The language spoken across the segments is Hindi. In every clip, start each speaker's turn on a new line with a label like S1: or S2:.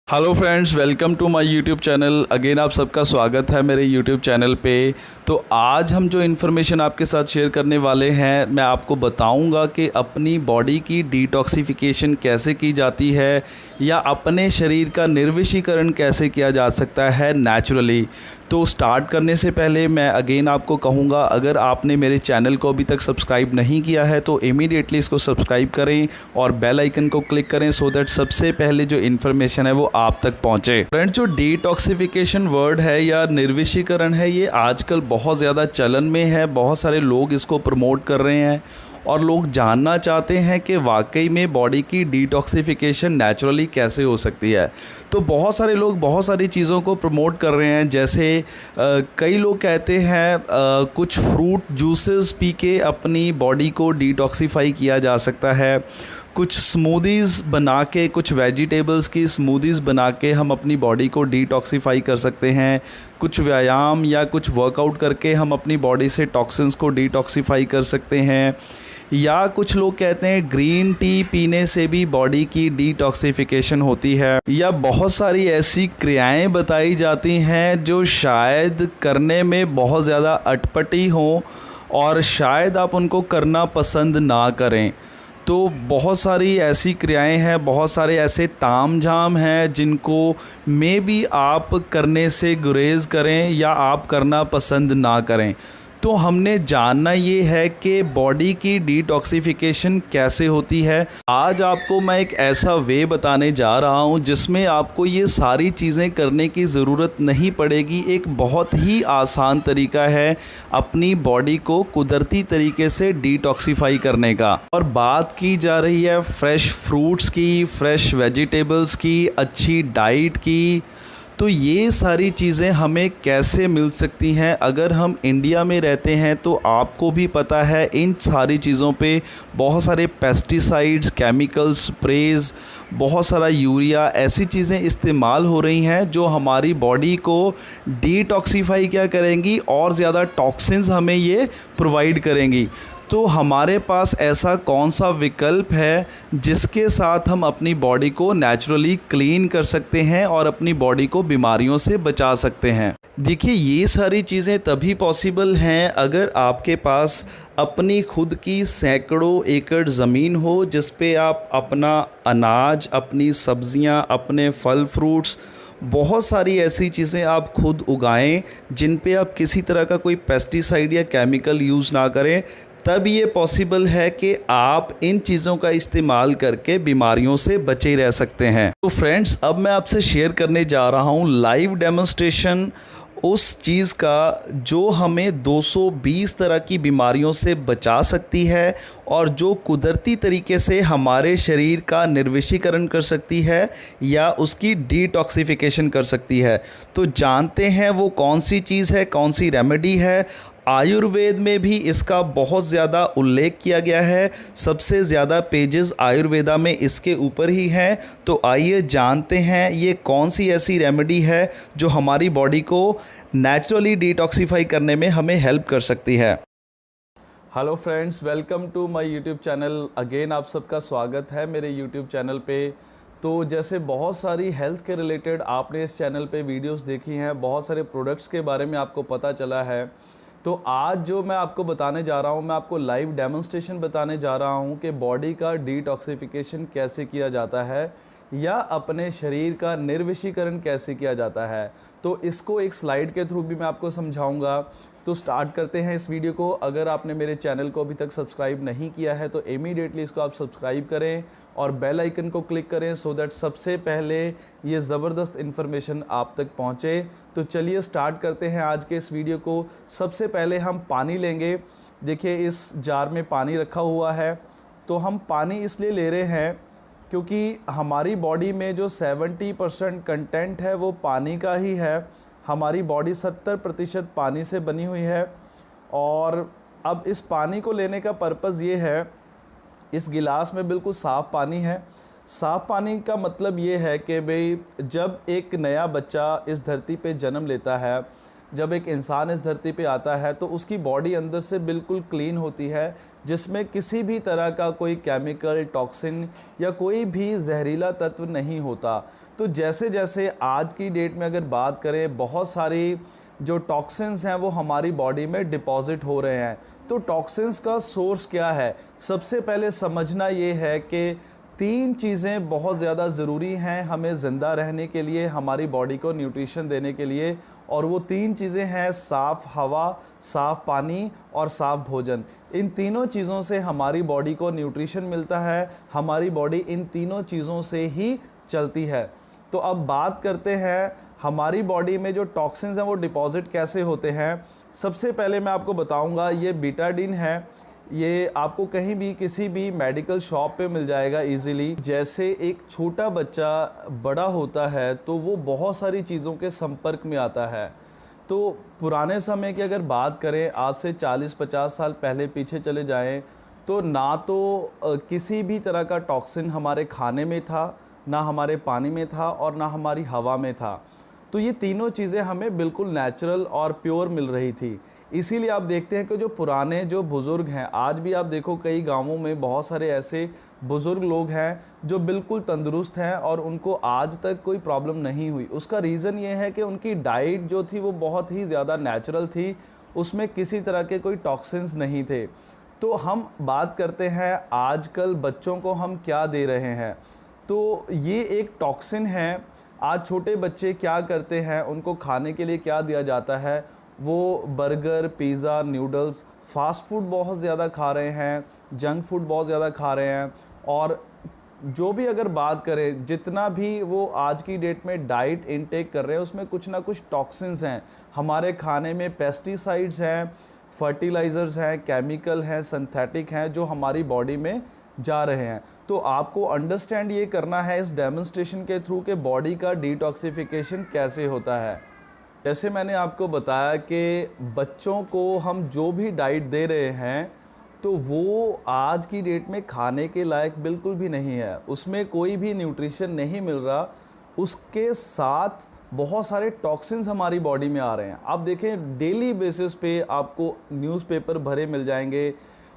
S1: Hello friends, welcome to my YouTube channel. Again आप सबका स्वागत है मेरे यूट्यूब चैनल पे। तो आज हम जो इन्फॉर्मेशन आपके साथ शेयर करने वाले हैं, मैं आपको बताऊंगा कि अपनी बॉडी की डिटॉक्सिफिकेशन कैसे की जाती है या अपने शरीर का निर्विषीकरण कैसे किया जा सकता है नेचुरली। तो स्टार्ट करने से पहले मैं अगेन आपको कहूँगा, अगर आपने मेरे चैनल को अभी तक सब्सक्राइब नहीं किया है तो इमीडिएटली इसको सब्सक्राइब करें और बेल आइकन को क्लिक करें सो दैट सबसे पहले जो इन्फॉर्मेशन है वो आप तक पहुंचे। फ्रेंड्स, जो डिटॉक्सिफिकेशन वर्ड है या निर्विषीकरण है, ये आजकल बहुत ज़्यादा चलन में है। बहुत सारे लोग इसको प्रमोट कर रहे हैं और लोग जानना चाहते हैं कि वाकई में बॉडी की डिटॉक्सिफिकेशन नेचुरली कैसे हो सकती है। तो बहुत सारे लोग बहुत सारी चीज़ों को प्रमोट कर रहे हैं। जैसे कई लोग कहते हैं कुछ फ्रूट जूसेस पी के अपनी बॉडी को डिटॉक्सिफाई किया जा सकता है। कुछ स्मूदीज़ बना के, कुछ वेजिटेबल्स की स्मूदीज़ बना के हम अपनी बॉडी को डिटॉक्सिफाई कर सकते हैं। कुछ व्यायाम या कुछ वर्कआउट करके हम अपनी बॉडी से टॉक्सिन्स को डिटॉक्सिफाई कर सकते हैं। या कुछ लोग कहते हैं ग्रीन टी पीने से भी बॉडी की डिटॉक्सिफिकेशन होती है। या बहुत सारी ऐसी क्रियाएं बताई जाती हैं जो शायद करने में बहुत ज़्यादा अटपटी हों और शायद आप उनको करना पसंद ना करें। तो बहुत सारी ऐसी क्रियाएं हैं, बहुत सारे ऐसे तामझाम हैं जिनको मे बी आप करने से गुरेज करें या आप करना पसंद ना करें। तो हमने जानना ये है कि बॉडी की डिटॉक्सिफिकेशन कैसे होती है। आज आपको मैं एक ऐसा वे बताने जा रहा हूँ जिसमें आपको ये सारी चीज़ें करने की ज़रूरत नहीं पड़ेगी। एक बहुत ही आसान तरीका है अपनी बॉडी को कुदरती तरीके से डिटॉक्सिफाई करने का। और बात की जा रही है फ्रेश फ्रूट्स की, फ्रेश वेजिटेबल्स की, अच्छी डाइट की। तो ये सारी चीज़ें हमें कैसे मिल सकती हैं? अगर हम इंडिया में रहते हैं तो आपको भी पता है इन सारी चीज़ों पे बहुत सारे पेस्टिसाइड्स, केमिकल्स, स्प्रेज, बहुत सारा यूरिया, ऐसी चीज़ें इस्तेमाल हो रही हैं जो हमारी बॉडी को डिटॉक्सिफाई क्या करेंगी और ज़्यादा टॉक्सिन्स हमें ये प्रोवाइड करेंगी। तो हमारे पास ऐसा कौन सा विकल्प है जिसके साथ हम अपनी बॉडी को नेचुरली क्लीन कर सकते हैं और अपनी बॉडी को बीमारियों से बचा सकते हैं? देखिए, ये सारी चीज़ें तभी पॉसिबल हैं अगर आपके पास अपनी खुद की सैकड़ों एकड़ ज़मीन हो जिस पे आप अपना अनाज, अपनी सब्ज़ियां, अपने फल फ्रूट्स, बहुत सारी ऐसी चीज़ें आप खुद उगाएं जिन पे आप किसी तरह का कोई पेस्टिसाइड या केमिकल यूज़ ना करें। तब ये पॉसिबल है कि आप इन चीज़ों का इस्तेमाल करके बीमारियों से बचे रह सकते हैं। तो फ्रेंड्स, अब मैं आपसे शेयर करने जा रहा हूँ लाइव डेमोन्स्ट्रेशन उस चीज़ का जो हमें 220 तरह की बीमारियों से बचा सकती है और जो कुदरती तरीके से हमारे शरीर का निर्विषीकरण कर सकती है या उसकी डिटॉक्सिफिकेशन कर सकती है। तो जानते हैं वो कौन सी चीज़ है, कौन सी रेमेडी है। आयुर्वेद में भी इसका बहुत ज़्यादा उल्लेख किया गया है। सबसे ज़्यादा पेजेस आयुर्वेदा में इसके ऊपर ही हैं। तो आइए जानते हैं ये कौन सी ऐसी रेमेडी है जो हमारी बॉडी को नेचुरली डिटॉक्सिफाई करने में हमें हेल्प कर सकती है। Hello friends, welcome to my YouTube channel. Again आप सबका स्वागत है मेरे यूट्यूब चैनल पे। तो जैसे बहुत सारी हेल्थ के रिलेटेड आपने इस चैनल पे वीडियोस देखी हैं, बहुत सारे प्रोडक्ट्स के बारे में आपको पता चला है। तो आज जो मैं आपको बताने जा रहा हूँ, मैं आपको लाइव डेमोन्स्ट्रेशन बताने जा रहा हूँ कि बॉडी का डिटॉक्सिफिकेशन कैसे किया जाता है या अपने शरीर का निर्विषीकरण कैसे किया जाता है। तो इसको एक स्लाइड के थ्रू भी मैं आपको समझाऊंगा। तो स्टार्ट करते हैं इस वीडियो को। अगर आपने मेरे चैनल को अभी तक सब्सक्राइब नहीं किया है तो इमीडिएटली इसको आप सब्सक्राइब करें और बेल आइकन को क्लिक करें सो दैट सबसे पहले ये ज़बरदस्त इन्फॉर्मेशन आप तक पहुँचे। तो चलिए स्टार्ट करते हैं आज के इस वीडियो को। सबसे पहले हम पानी लेंगे। देखिए, इस जार में पानी रखा हुआ है। तो हम पानी इसलिए ले रहे हैं क्योंकि हमारी बॉडी में जो 70% कंटेंट है वो पानी का ही है। हमारी बॉडी 70% पानी से बनी हुई है। और अब इस पानी को लेने का पर्पज़ ये है, इस गिलास में बिल्कुल साफ़ पानी है। साफ़ पानी का मतलब ये है कि भाई, जब एक नया बच्चा इस धरती पे जन्म लेता है, जब एक इंसान इस धरती पे आता है तो उसकी बॉडी अंदर से बिल्कुल क्लीन होती है, जिसमें किसी भी तरह का कोई केमिकल, टॉक्सिन या कोई भी जहरीला तत्व नहीं होता। तो जैसे जैसे आज की डेट में अगर बात करें, बहुत सारी जो टॉक्सिन्स हैं वो हमारी बॉडी में डिपॉजिट हो रहे हैं। तो टॉक्सिन्स का सोर्स क्या है? सबसे पहले समझना ये है कि 3 चीज़ें बहुत ज़्यादा ज़रूरी हैं हमें ज़िंदा रहने के लिए, हमारी बॉडी को न्यूट्रिशन देने के लिए, और वो 3 चीज़ें हैं साफ़ हवा, साफ़ पानी और साफ़ भोजन। इन तीनों चीज़ों से हमारी बॉडी को न्यूट्रिशन मिलता है, हमारी बॉडी इन तीनों चीज़ों से ही चलती है। तो अब बात करते हैं हमारी बॉडी में जो टॉक्सिन्स हैं वो डिपॉजिट कैसे होते हैं। सबसे पहले मैं आपको बताऊंगा, ये बीटाडीन है, ये आपको कहीं भी किसी भी मेडिकल शॉप पे मिल जाएगा इजीली। जैसे एक छोटा बच्चा बड़ा होता है तो वो बहुत सारी चीज़ों के संपर्क में आता है। तो पुराने समय की अगर बात करें, आज से 40-50 साल पहले पीछे चले जाएं, तो ना तो किसी भी तरह का टॉक्सिन हमारे खाने में था, ना हमारे पानी में था, और ना हमारी हवा में था। तो ये तीनों चीज़ें हमें बिल्कुल नेचुरल और प्योर मिल रही थी। इसीलिए आप देखते हैं कि जो पुराने जो बुज़ुर्ग हैं, आज भी आप देखो कई गांवों में बहुत सारे ऐसे बुज़ुर्ग लोग हैं जो बिल्कुल तंदुरुस्त हैं और उनको आज तक कोई प्रॉब्लम नहीं हुई। उसका रीज़न ये है कि उनकी डाइट जो थी वो बहुत ही ज़्यादा नेचुरल थी, उसमें किसी तरह के कोई टॉक्सिन्स नहीं थे। तो हम बात करते हैं आजकल बच्चों को हम क्या दे रहे हैं। तो ये एक टॉक्सिन है। आज छोटे बच्चे क्या करते हैं, उनको खाने के लिए क्या दिया जाता है? वो burger, pizza, noodles, fast food बहुत ज़्यादा खा रहे हैं, जंक फूड बहुत ज़्यादा खा रहे हैं। और जो भी अगर बात करें, जितना भी वो आज की डेट में डाइट इनटेक कर रहे हैं, उसमें कुछ ना कुछ टॉक्सिन्स हैं। हमारे खाने में पेस्टिसाइड्स हैं, फर्टिलाइज़र्स हैं, केमिकल हैं, सिंथेटिक हैं, जो हमारी बॉडी में जा रहे हैं। तो आपको अंडरस्टैंड ये करना है इस डेमोन्स्ट्रेशन के थ्रू कि बॉडी का डिटॉक्सिफिकेशन कैसे होता है। जैसे मैंने आपको बताया कि बच्चों को हम जो भी डाइट दे रहे हैं तो वो आज की डेट में खाने के लायक बिल्कुल भी नहीं है, उसमें कोई भी न्यूट्रिशन नहीं मिल रहा। उसके साथ बहुत सारे टॉक्सिन्स हमारी बॉडी में आ रहे हैं। आप देखें डेली बेसिस पे आपको न्यूज़पेपर भरे मिल जाएंगे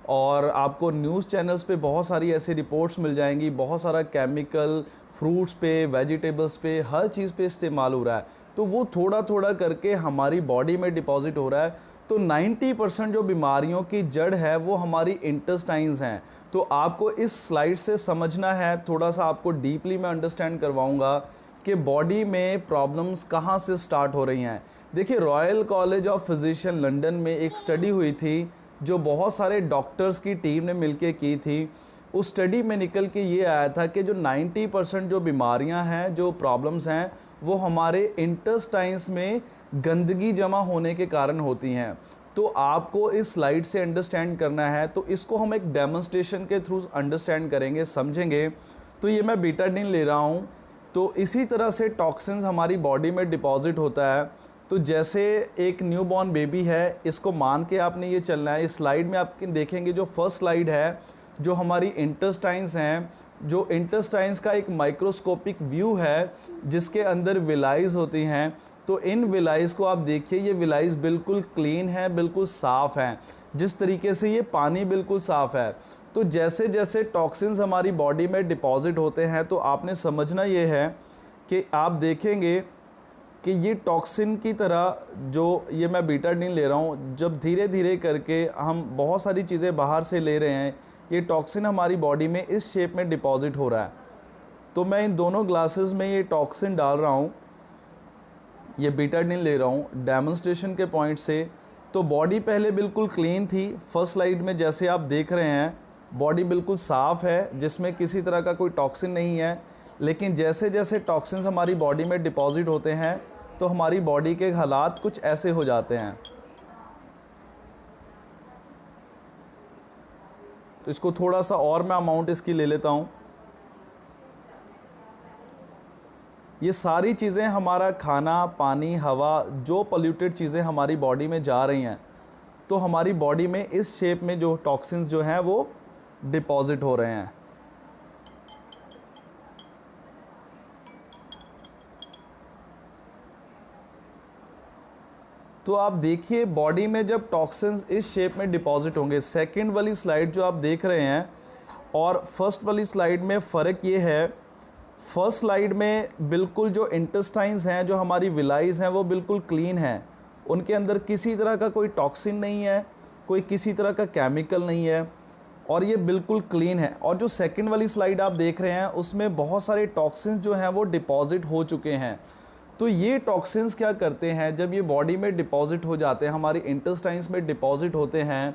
S1: और आपको न्यूज़ चैनल्स पे बहुत सारी ऐसी रिपोर्ट्स मिल जाएंगी, बहुत सारा केमिकल फ्रूट्स पे, वेजिटेबल्स पे, हर चीज़ पे इस्तेमाल हो रहा है। तो वो थोड़ा थोड़ा करके हमारी बॉडी में डिपॉजिट हो रहा है। तो 90% जो बीमारियों की जड़ है वो हमारी इंटेस्टाइन्स हैं। तो आपको इस स्लाइड से समझना है, थोड़ा सा आपको डीपली मैं अंडरस्टैंड करवाऊंगा कि बॉडी में प्रॉब्लम्स कहाँ से स्टार्ट हो रही हैं। देखिए, royal college of physician London में एक स्टडी हुई थी जो बहुत सारे डॉक्टर्स की टीम ने मिलके की थी। उस स्टडी में निकल के ये आया था कि जो 90% जो बीमारियां हैं, जो प्रॉब्लम्स हैं, वो हमारे इंटेस्टाइन्स में गंदगी जमा होने के कारण होती हैं। तो आपको इस स्लाइड से अंडरस्टैंड करना है, तो इसको हम एक डेमोन्स्ट्रेशन के थ्रू अंडरस्टैंड करेंगे, समझेंगे। तो ये मैं बीटाडीन ले रहा हूँ। तो इसी तरह से टॉक्सिन्स हमारी बॉडी में डिपॉजिट होता है। तो जैसे एक न्यूबॉर्न बेबी है, इसको मान के आपने ये चलना है। इस स्लाइड में आप देखेंगे, जो फर्स्ट स्लाइड है, जो हमारी इंटेस्टाइन्स हैं, जो इंटेस्टाइन्स का एक माइक्रोस्कोपिक व्यू है जिसके अंदर विलाइज होती हैं। तो इन विलाइज को आप देखिए, ये विलाइज बिल्कुल क्लीन है, बिल्कुल साफ़ हैं, जिस तरीके से ये पानी बिल्कुल साफ़ है। तो जैसे जैसे टॉक्सिन्स हमारी बॉडी में डिपॉजिट होते हैं, तो आपने समझना ये है कि आप देखेंगे कि ये टॉक्सिन की तरह, जो ये मैं बीटाडीन ले रहा हूँ, जब धीरे धीरे करके हम बहुत सारी चीज़ें बाहर से ले रहे हैं, ये टॉक्सिन हमारी बॉडी में इस शेप में डिपॉजिट हो रहा है। तो मैं इन दोनों ग्लासेस में ये टॉक्सिन डाल रहा हूँ, ये बीटाडीन ले रहा हूँ डेमोन्स्ट्रेशन के पॉइंट से। तो बॉडी पहले बिल्कुल क्लीन थी, फर्स्ट स्लाइड में जैसे आप देख रहे हैं, बॉडी बिल्कुल साफ़ है, जिसमें किसी तरह का कोई टॉक्सिन नहीं है। लेकिन जैसे जैसे टॉक्सिन्स हमारी बॉडी में डिपॉजिट होते हैं, तो हमारी बॉडी के हालात कुछ ऐसे हो जाते हैं। तो इसको थोड़ा सा और मैं अमाउंट इसकी ले लेता हूँ। ये सारी चीज़ें, हमारा खाना, पानी, हवा, जो पोल्यूटेड चीज़ें हमारी बॉडी में जा रही हैं, तो हमारी बॉडी में इस शेप में जो टॉक्सिन्स जो हैं वो डिपॉजिट हो रहे हैं। तो आप देखिए, बॉडी में जब टॉक्सिन्स इस शेप में डिपॉजिट होंगे, सेकंड वाली स्लाइड जो आप देख रहे हैं और फर्स्ट वाली स्लाइड में फ़र्क ये है फर्स्ट स्लाइड में बिल्कुल जो इंटेस्टाइन्स हैं, जो हमारी विलाइज हैं, वो बिल्कुल क्लीन हैं। उनके अंदर किसी तरह का कोई टॉक्सिन नहीं है, कोई किसी तरह का केमिकल नहीं है, और ये बिल्कुल क्लीन है। और जो सेकंड वाली स्लाइड आप देख रहे हैं उसमें बहुत सारे टॉक्सिन्स जो हैं वो डिपॉजिट हो चुके हैं। तो ये टॉक्सिन्स क्या करते हैं, जब ये बॉडी में डिपॉजिट हो जाते हैं, हमारी इंटेस्टाइन्स में डिपॉजिट होते हैं,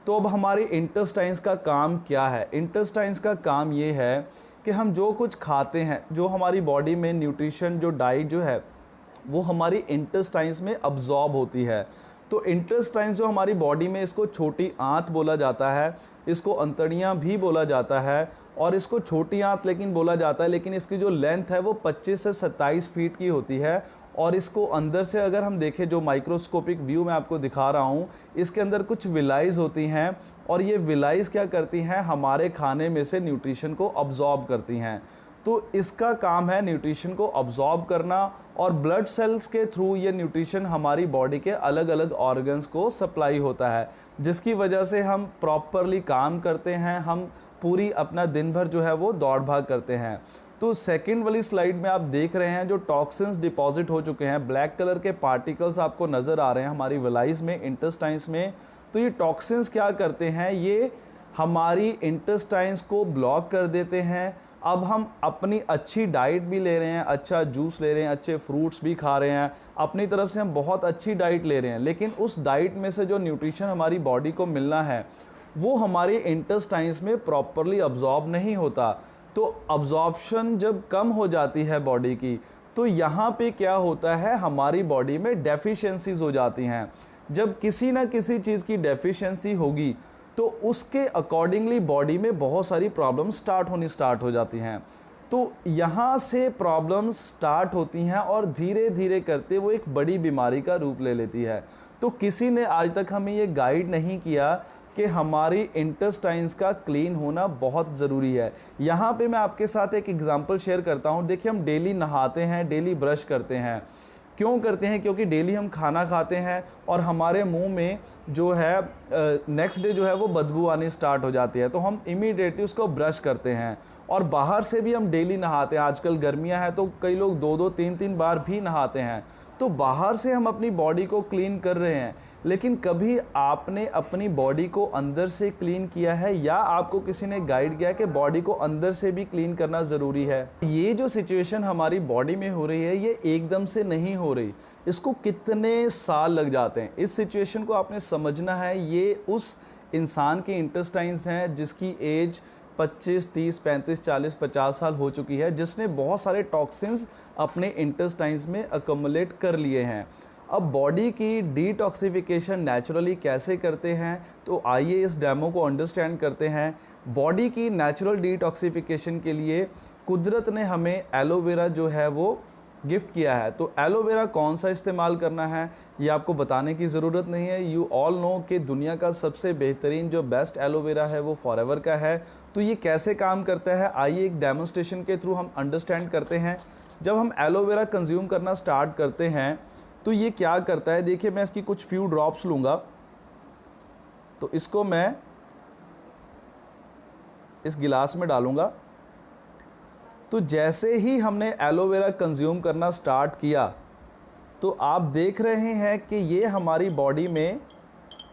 S1: तो अब हमारे इंटेस्टाइन्स का काम क्या है? इंटेस्टाइन्स का काम ये है कि हम जो कुछ खाते हैं, जो हमारी बॉडी में न्यूट्रिशन, जो डाइट जो है, वो हमारी इंटेस्टाइन्स में अब्जॉर्ब होती है। तो इंटेस्टाइन्स जो हमारी बॉडी में, इसको छोटी आंत बोला जाता है, इसको अंतड़ियाँ भी बोला जाता है, और इसको छोटी आंत लेकिन बोला जाता है, लेकिन इसकी जो लेंथ है वो 25 से 27 फीट की होती है। और इसको अंदर से अगर हम देखें, जो माइक्रोस्कोपिक व्यू मैं आपको दिखा रहा हूँ, इसके अंदर कुछ विलाइज होती हैं, और ये विलाइज क्या करती हैं, हमारे खाने में से न्यूट्रिशन को अब्जॉर्ब करती हैं। तो इसका काम है न्यूट्रिशन को अब्जॉर्ब करना, और ब्लड सेल्स के थ्रू ये न्यूट्रिशन हमारी बॉडी के अलग अलग ऑर्गन्स को सप्लाई होता है, जिसकी वजह से हम प्रॉपरली काम करते हैं, हम पूरी अपना दिन भर जो है वो दौड़ भाग करते हैं। तो सेकंड वाली स्लाइड में आप देख रहे हैं जो टॉक्सिन्स डिपॉजिट हो चुके हैं, ब्लैक कलर के पार्टिकल्स आपको नज़र आ रहे हैं हमारी विलाइज में, इंटेस्टाइन्स में। तो ये टॉक्सिन्स क्या करते हैं, ये हमारी इंटेस्टाइन्स को ब्लॉक कर देते हैं। अब हम अपनी अच्छी डाइट भी ले रहे हैं, अच्छा जूस ले रहे हैं, अच्छे फ्रूट्स भी खा रहे हैं, अपनी तरफ से हम बहुत अच्छी डाइट ले रहे हैं, लेकिन उस डाइट में से जो न्यूट्रिशन हमारी बॉडी को मिलना है वो हमारे इंटेस्टाइन्स में प्रॉपरली अब्जॉर्ब नहीं होता। तो अब्जॉर्प्शन जब कम हो जाती है बॉडी की, तो यहाँ पे क्या होता है, हमारी बॉडी में डेफिशिएंसीज हो जाती हैं। जब किसी ना किसी चीज़ की डेफिशिएंसी होगी तो उसके अकॉर्डिंगली बॉडी में बहुत सारी प्रॉब्लम्स स्टार्ट हो जाती हैं। तो यहाँ से प्रॉब्लम्स स्टार्ट होती हैं और धीरे धीरे करते वो एक बड़ी बीमारी का रूप ले लेती है। तो किसी ने आज तक हमें ये गाइड नहीं किया कि हमारी इंटेस्टाइन्स का क्लीन होना बहुत ज़रूरी है। यहाँ पे मैं आपके साथ एक एग्जांपल शेयर करता हूँ। देखिए, हम डेली नहाते हैं, डेली ब्रश करते हैं। क्यों करते हैं? क्योंकि डेली हम खाना खाते हैं और हमारे मुंह में जो है नेक्स्ट डे जो है वो बदबू आनी स्टार्ट हो जाती है, तो हम इमीडिएटली उसको ब्रश करते हैं। और बाहर से भी हम डेली नहाते हैं, आजकल गर्मियां हैं तो कई लोग 2-2 3-3 बार भी नहाते हैं। तो बाहर से हम अपनी बॉडी को क्लीन कर रहे हैं, लेकिन कभी आपने अपनी बॉडी को अंदर से क्लीन किया है, या आपको किसी ने गाइड किया कि बॉडी को अंदर से भी क्लीन करना ज़रूरी है? ये जो सिचुएशन हमारी बॉडी में हो रही है, ये एकदम से नहीं हो रही, इसको कितने साल लग जाते हैं। इस सिचुएशन को आपने समझना है। ये उस इंसान के इंटेस्टाइन्स हैं जिसकी एज 25, 30, 35, 40, 50 साल हो चुकी है, जिसने बहुत सारे टॉक्सिन्स अपने इंटेस्टाइन्स में अकोमुलेट कर लिए हैं। अब बॉडी की डिटॉक्सिफिकेशन नेचुरली कैसे करते हैं, तो आइए इस डेमो को अंडरस्टैंड करते हैं। बॉडी की नेचुरल डिटॉक्सिफिकेशन के लिए कुदरत ने हमें एलोवेरा जो है वो गिफ्ट किया है। तो एलोवेरा कौन सा इस्तेमाल करना है ये आपको बताने की ज़रूरत नहीं है। यू ऑल नो कि दुनिया का सबसे बेहतरीन जो बेस्ट एलोवेरा है वो फॉरएवर का है। तो ये कैसे काम करता है, आइए एक डेमोन्स्ट्रेशन के थ्रू हम अंडरस्टैंड करते हैं। जब हम एलोवेरा कंज्यूम करना स्टार्ट करते हैं तो ये क्या करता है, देखिए मैं इसकी कुछ फ्यू ड्रॉप्स लूँगा, तो इसको मैं इस गिलास में डालूँगा। तो जैसे ही हमने एलोवेरा कंज्यूम करना स्टार्ट किया तो आप देख रहे हैं कि ये हमारी बॉडी में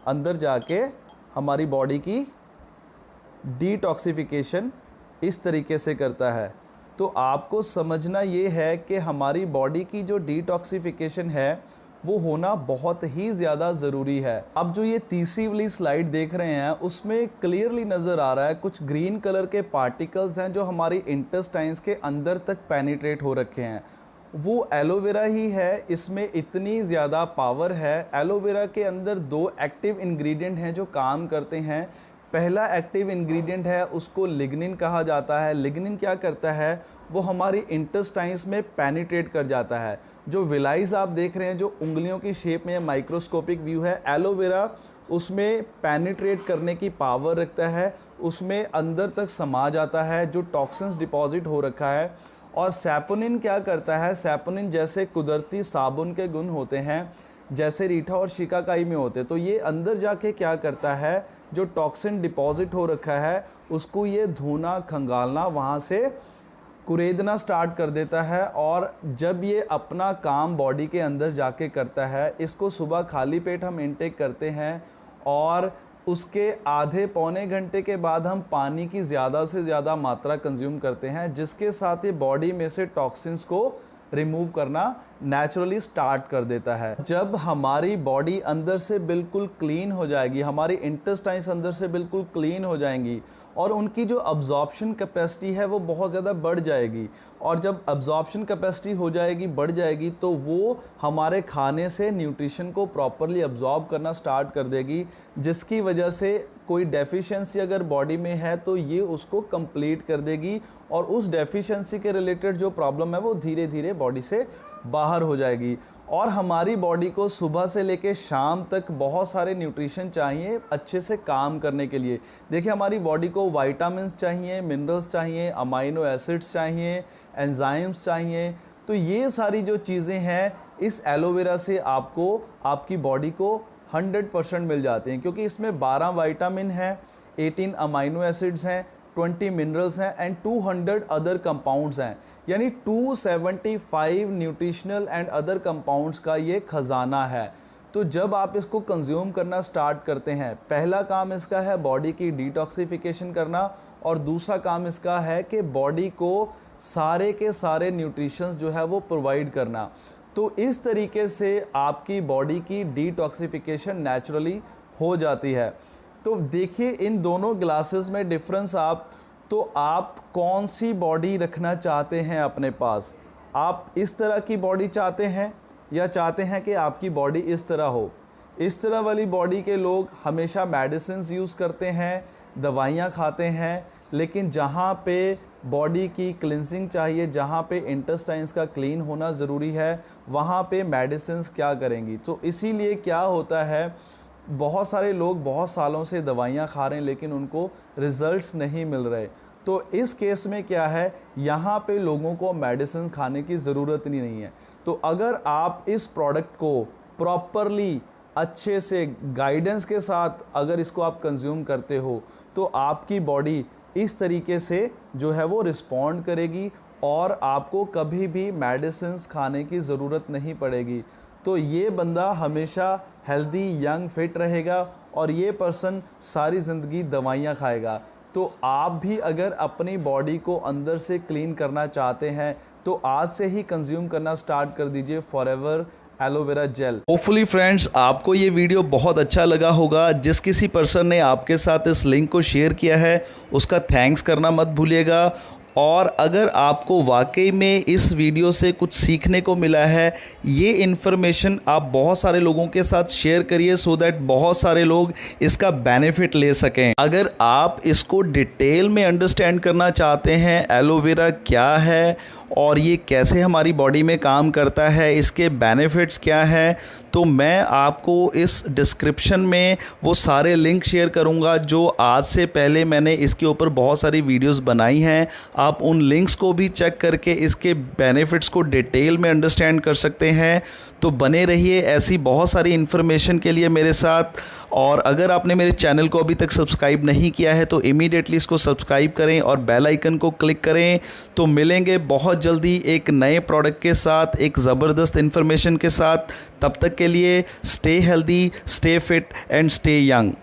S1: अंदर जाके हमारी बॉडी की डिटॉक्सिफिकेशन इस तरीके से करता है। तो आपको समझना ये है कि हमारी बॉडी की जो डिटॉक्सिफिकेशन है वो होना बहुत ही ज़्यादा ज़रूरी है। अब जो ये तीसरी वाली स्लाइड देख रहे हैं उसमें क्लियरली नज़र आ रहा है कुछ ग्रीन कलर के पार्टिकल्स हैं जो हमारी इंटेस्टाइन्स के अंदर तक पेनिट्रेट हो रखे हैं। वो एलोवेरा ही है, इसमें इतनी ज़्यादा पावर है। एलोवेरा के अंदर 2 एक्टिव इंग्रेडिएंट हैं जो काम करते हैं। पहला एक्टिव इंग्रेडिएंट है, उसको लिग्निन कहा जाता है। लिग्निन क्या करता है, वो हमारी इंटेस्टाइन्स में पेनिट्रेट कर जाता है। जो विलाइज आप देख रहे हैं जो उंगलियों की शेप में माइक्रोस्कोपिक व्यू है, एलोवेरा उसमें पेनिट्रेट करने की पावर रखता है, उसमें अंदर तक समा जाता है जो टॉक्सिन्स डिपॉजिट हो रखा है। और सैपोनिन क्या करता है, सैपोनिन जैसे कुदरती साबुन के गुण होते हैं, जैसे रीठा और शिकाकाई में होते, तो ये अंदर जाके क्या करता है, जो टॉक्सिन डिपॉजिट हो रखा है उसको ये धोना, खंगालना, वहाँ से कुरेदना स्टार्ट कर देता है। और जब ये अपना काम बॉडी के अंदर जाके करता है, इसको सुबह खाली पेट हम इनटेक करते हैं और उसके आधे पौने घंटे के बाद हम पानी की ज़्यादा से ज़्यादा मात्रा कंज्यूम करते हैं, जिसके साथ ये बॉडी में से टॉक्सिन्स को रिमूव करना नेचुरली स्टार्ट कर देता है। जब हमारी बॉडी अंदर से बिल्कुल क्लीन हो जाएगी, हमारी इंटेस्टाइन्स अंदर से बिल्कुल क्लीन हो जाएंगी और उनकी जो अब्जॉर्प्शन कैपेसिटी है वो बहुत ज़्यादा बढ़ जाएगी। और जब अब्जॉर्प्शन कैपेसिटी हो जाएगी, बढ़ जाएगी, तो वो हमारे खाने से न्यूट्रिशन को प्रॉपरली अब्जॉर्ब करना स्टार्ट कर देगी, जिसकी वजह से कोई डेफिशिएंसी अगर बॉडी में है तो ये उसको कंप्लीट कर देगी और उस डेफिशिएंसी के रिलेटेड जो प्रॉब्लम है वो धीरे धीरे बॉडी से बाहर हो जाएगी। और हमारी बॉडी को सुबह से लेके शाम तक बहुत सारे न्यूट्रिशन चाहिए अच्छे से काम करने के लिए। देखिए, हमारी बॉडी को विटामिन्स चाहिए, मिनरल्स चाहिए, अमाइनो एसिड्स चाहिए, एंजाइम्स चाहिए। तो ये सारी जो चीज़ें हैं इस एलोवेरा से आपको आपकी बॉडी को 100% मिल जाते हैं, क्योंकि इसमें 12 विटामिन हैं, 18 अमाइनो एसिड्स हैं, 20 मिनरल्स हैं एंड 200 अदर कंपाउंड्स हैं। यानी 275 न्यूट्रिशनल एंड अदर कंपाउंड्स का ये खजाना है। तो जब आप इसको कंज्यूम करना स्टार्ट करते हैं, पहला काम इसका है बॉडी की डिटॉक्सिफिकेशन करना और दूसरा काम इसका है कि बॉडी को सारे के सारे न्यूट्रिशंस जो है वो प्रोवाइड करना। तो इस तरीके से आपकी बॉडी की डिटॉक्सिफिकेशन नेचुरली हो जाती है। तो देखिए इन दोनों ग्लासेस में डिफरेंस आप कौन सी बॉडी रखना चाहते हैं अपने पास। आप इस तरह की बॉडी चाहते हैं या चाहते हैं कि आपकी बॉडी इस तरह हो। इस तरह वाली बॉडी के लोग हमेशा मेडिसिन्स यूज़ करते हैं, दवाइयाँ खाते हैं, लेकिन जहाँ पे बॉडी की क्लिनजिंग चाहिए, जहाँ पे इंटेस्टाइन्स का क्लीन होना ज़रूरी है, वहाँ पे मेडिसिन्स क्या करेंगी। तो इसीलिए क्या होता है, बहुत सारे लोग बहुत सालों से दवाइयाँ खा रहे हैं लेकिन उनको रिज़ल्ट्स नहीं मिल रहे। तो इस केस में क्या है, यहाँ पे लोगों को मेडिसिन खाने की ज़रूरत ही नहीं है। तो अगर आप इस प्रोडक्ट को प्रॉपरली अच्छे से गाइडेंस के साथ अगर इसको आप कंज्यूम करते हो तो आपकी बॉडी इस तरीके से जो है वो रिस्पॉन्ड करेगी और आपको कभी भी मेडिसिन्स खाने की ज़रूरत नहीं पड़ेगी। तो ये बंदा हमेशा हेल्दी, यंग, फिट रहेगा और ये पर्सन सारी ज़िंदगी दवाइयाँ खाएगा। तो आप भी अगर अपनी बॉडी को अंदर से क्लीन करना चाहते हैं तो आज से ही कंज्यूम करना स्टार्ट कर दीजिए forever aloe vera gel. Hopefully friends आपको ये वीडियो बहुत अच्छा लगा होगा। जिस किसी पर्सन ने आपके साथ इस लिंक को शेयर किया है उसका थैंक्स करना मत भूलिएगा। और अगर आपको वाकई में इस वीडियो से कुछ सीखने को मिला है, ये इन्फॉर्मेशन आप बहुत सारे लोगों के साथ शेयर करिए सो दैट बहुत सारे लोग इसका बेनिफिट ले सकें। अगर आप इसको डिटेल में अंडरस्टैंड करना चाहते हैं एलोवेरा क्या है और ये कैसे हमारी बॉडी में काम करता है, इसके बेनिफिट्स क्या हैं, तो मैं आपको इस डिस्क्रिप्शन में वो सारे लिंक शेयर करूंगा जो आज से पहले मैंने इसके ऊपर बहुत सारी वीडियोस बनाई हैं। आप उन लिंक्स को भी चेक करके इसके बेनिफिट्स को डिटेल में अंडरस्टैंड कर सकते हैं। तो बने रहिए ऐसी बहुत सारी इन्फॉर्मेशन के लिए मेरे साथ। और अगर आपने मेरे चैनल को अभी तक सब्सक्राइब नहीं किया है तो इमीडिएटली इसको सब्सक्राइब करें और बेल आइकन को क्लिक करें। तो मिलेंगे बहुत जल्दी एक नए प्रोडक्ट के साथ, एक ज़बरदस्त इन्फॉर्मेशन के साथ। तब तक के लिए stay healthy, stay fit and stay young.